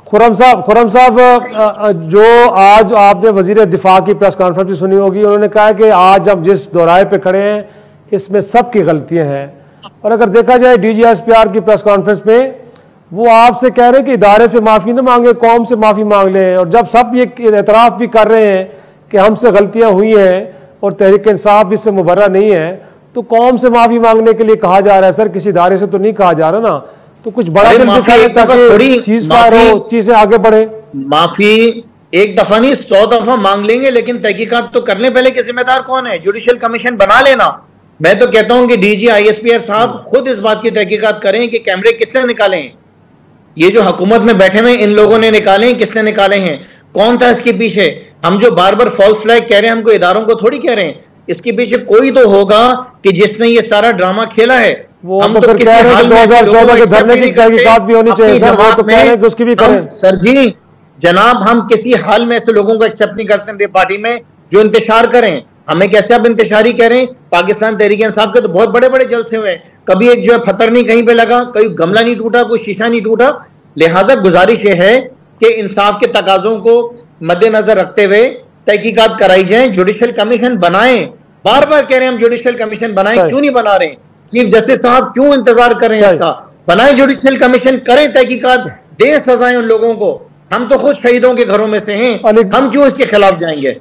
खुर्रम साहब, जो आज आपने वजीर दिफा की प्रेस कॉन्फ्रेंस भी सुनी होगी, उन्होंने कहा कि आज हम जिस दोराहे पे खड़े हैं इसमें सबकी गलतियां हैं। और अगर देखा जाए DGSPR की प्रेस कॉन्फ्रेंस में वो आपसे कह रहे हैं कि इदारे से माफ़ी ना मांगे, कौम से माफ़ी मांग लें। और जब सब ये एतराफ़ भी कर रहे हैं कि हमसे गलतियाँ हुई हैं और तहरीक इंसाफ इससे मुबर्रा नहीं है, तो कौम से माफ़ी मांगने के लिए कहा जा रहा है। सर, किसी इदारे से तो नहीं कहा जा रहा ना, तो कुछ बड़ा दिल दिखाए ताकि चीज़ हो, चीज़ें आगे बढ़े। माफ़ी एक दफ़ा नहीं 100 दफ़ा मांग लेंगे, लेकिन तहकीकात तो करने पहले कि जिम्मेदार कौन है। जुडिशियल कमीशन बना लेना। मैं तो कहता हूं कि DG ISPR साहब खुद इस बात की तहकीकात करें कि कैमरे किसने निकाले हैं। ये जो हुकूमत में बैठे हुए इन लोगों ने निकाले हैं, किसने निकाले हैं, कौन था इसके पीछे। हम जो बार बार फॉल्स फ्लैग कह रहे हैं, हमको इदारों को थोड़ी कह रहे हैं, इसके पीछे कोई तो होगा कि जिसने ये सारा ड्रामा खेला है। वो हम तो कह रहे हैं 2014 के धरने की तहकीकात भी होनी चाहिए सर, वो तो कह रहे हैं कि उसकी भी करें। सर जी जनाब, हम किसी हाल में ऐसे लोगों को एक्सेप्ट नहीं करते पार्टी में जो इंतशार करें। हमें कैसे आप इंतशारी करें। पाकिस्तान तहरीक इंसाफ के तो बहुत बड़े बड़े जलसे हुए, कभी एक जो है पत्थर नहीं कहीं पे लगा, कहीं गमला नहीं टूटा, कोई शीशा नहीं टूटा। लिहाजा गुजारिश ये है कि इंसाफ के तकाजों को मद्देनजर रखते हुए तहकीकात कराई जाए, जुडिशियल कमीशन बनाएं। बार बार कह रहे हैं हम जुडिशियल कमीशन बनाएं, क्यों नहीं बना रहे। चीफ जस्टिस साहब क्यों इंतजार कर रहे हैं इसका। बनाएं जुडिशियल कमीशन, करें तहकीकात, दें सजाएं उन लोगों को। हम तो खुद शहीदों के घरों में से हैं, हम क्यों इसके खिलाफ जाएंगे।